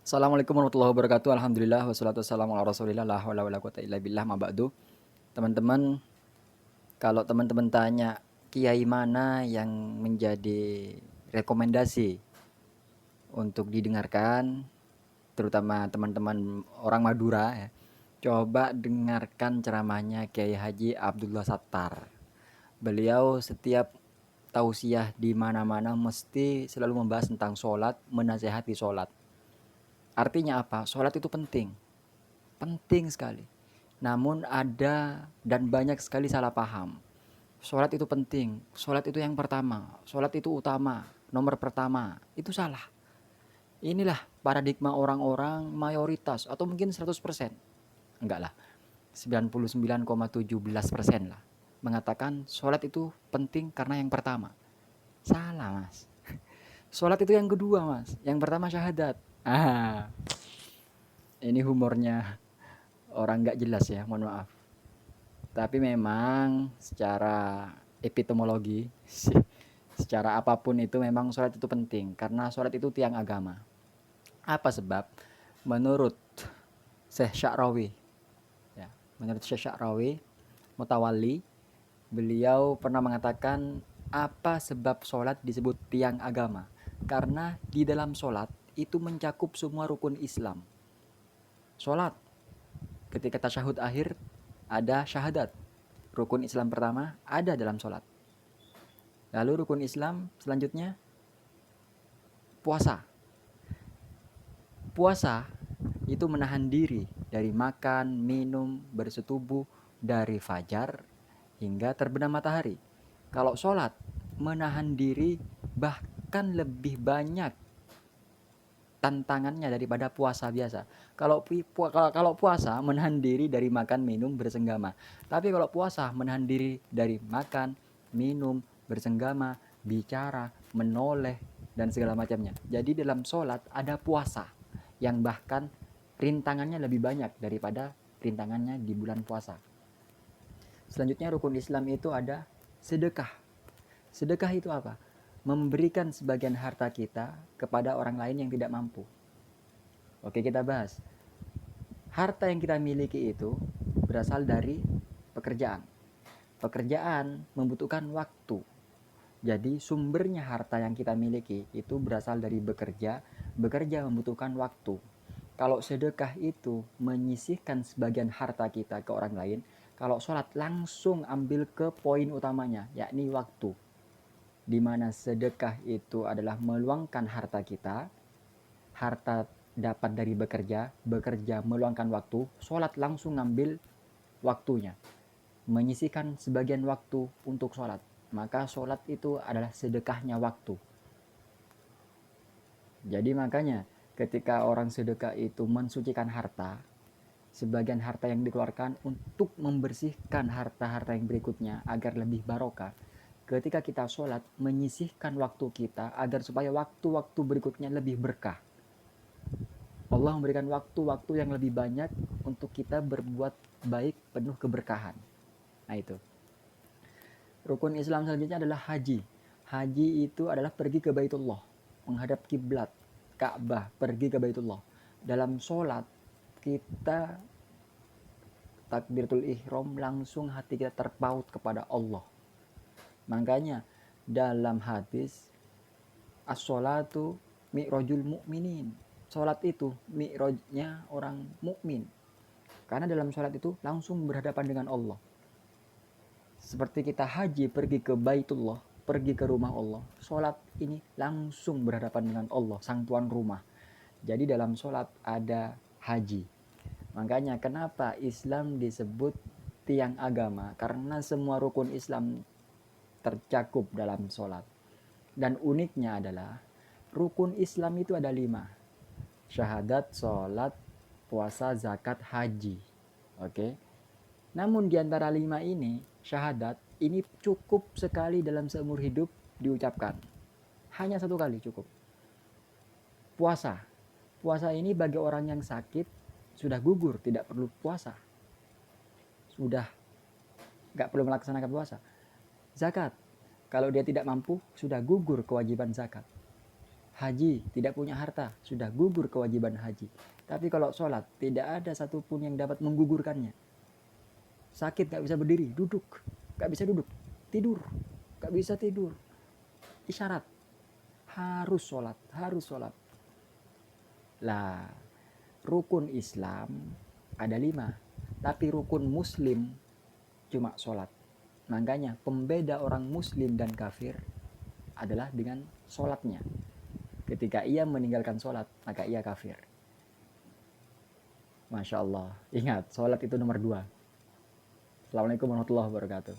Assalamualaikum warahmatullahi wabarakatuh. Alhamdulillah wassalatu wassalamu ala Rasulillah la haula wala quwata illa billah ma ba'du. Teman-teman, kalau teman-teman tanya kiai mana yang menjadi rekomendasi untuk didengarkan, terutama teman-teman orang Madura ya, coba dengarkan ceramahnya Kiai Haji Abdullah Sattar. Beliau setiap tausiah di mana-mana mesti selalu membahas tentang sholat, menasehati sholat. Artinya apa? Sholat itu penting. Penting sekali. Namun ada dan banyak sekali salah paham. Sholat itu penting, sholat itu yang pertama, sholat itu utama, nomor pertama. Itu salah. Inilah paradigma orang-orang mayoritas atau mungkin 100%. Enggak lah, 99,17% lah. Mengatakan sholat itu penting karena yang pertama. Salah mas. Sholat itu yang kedua mas. Yang pertama syahadat. Ini humornya orang nggak jelas ya, mohon maaf. Tapi memang secara epitemologi, secara apapun itu memang sholat itu penting. Karena sholat itu tiang agama. Apa sebab? Menurut Syekh Sya'rawi, ya, menurut Syekh Sya'rawi, Mutawalli, beliau pernah mengatakan apa sebab sholat disebut tiang agama? Karena di dalam sholat itu mencakup semua rukun Islam. Sholat, ketika tasyahud akhir ada syahadat. Rukun Islam pertama ada dalam sholat. Lalu rukun Islam selanjutnya puasa. Puasa itu menahan diri dari makan, minum, bersetubuh dari fajar hingga terbenam matahari. Kalau sholat menahan diri bahkan lebih banyak tantangannya daripada puasa biasa. Kalau puasa menahan diri dari makan, minum, bersenggama. Tapi kalau puasa menahan diri dari makan, minum, bersenggama, bicara, menoleh, dan segala macamnya. Jadi dalam sholat ada puasa yang bahkan rintangannya lebih banyak daripada rintangannya di bulan puasa. Selanjutnya rukun Islam itu ada sedekah. Sedekah itu apa? Memberikan sebagian harta kita kepada orang lain yang tidak mampu. Oke, kita bahas. Harta yang kita miliki itu berasal dari pekerjaan. Pekerjaan membutuhkan waktu. Jadi sumbernya harta yang kita miliki itu berasal dari bekerja. Bekerja membutuhkan waktu. Kalau sedekah itu menyisihkan sebagian harta kita ke orang lain, kalau sholat langsung ambil ke poin utamanya, yakni waktu. Di mana sedekah itu adalah meluangkan harta kita, harta dapat dari bekerja, bekerja meluangkan waktu, sholat langsung ngambil waktunya, menyisihkan sebagian waktu untuk sholat. Maka sholat itu adalah sedekahnya waktu. Jadi makanya ketika orang sedekah itu mensucikan harta, sebagian harta yang dikeluarkan untuk membersihkan harta-harta yang berikutnya agar lebih barokah. Ketika kita sholat, menyisihkan waktu kita agar supaya waktu-waktu berikutnya lebih berkah. Allah memberikan waktu-waktu yang lebih banyak untuk kita berbuat baik penuh keberkahan. Nah itu. Rukun Islam selanjutnya adalah haji. Haji itu adalah pergi ke Baitullah, menghadap kiblat, Ka'bah, pergi ke Baitullah. Dalam sholat kita takbiratul ihram langsung hati kita terpaut kepada Allah. Makanya dalam hadis as-sholatu mi'rajul mu'minin. Sholat itu mi'rajnya orang mukmin. Karena dalam sholat itu langsung berhadapan dengan Allah. Seperti kita haji pergi ke Baitullah, pergi ke rumah Allah. Sholat ini langsung berhadapan dengan Allah, sang tuan rumah. Jadi dalam sholat ada haji. Makanya kenapa Islam disebut tiang agama? Karena semua rukun Islam tercakup dalam sholat. Dan uniknya adalah rukun Islam itu ada 5. Syahadat, sholat, puasa, zakat, haji. Oke. Namun di antara 5 ini, syahadat ini cukup sekali dalam seumur hidup diucapkan. Hanya 1 kali cukup. Puasa. Puasa ini bagi orang yang sakit sudah gugur, tidak perlu puasa. Sudah gak perlu melaksanakan puasa. Zakat. Kalau dia tidak mampu, sudah gugur kewajiban zakat. Haji, tidak punya harta, sudah gugur kewajiban haji. Tapi kalau sholat, tidak ada satupun yang dapat menggugurkannya. Sakit, gak bisa berdiri, duduk. Gak bisa duduk, tidur. Gak bisa tidur. Isyarat, harus sholat, harus sholat. Lah, rukun Islam ada 5. Tapi rukun Muslim cuma sholat. Makanya pembeda orang Muslim dan kafir adalah dengan sholatnya. Ketika ia meninggalkan sholat, maka ia kafir. Masya Allah. Ingat, sholat itu nomor 2. Assalamualaikum warahmatullahi wabarakatuh.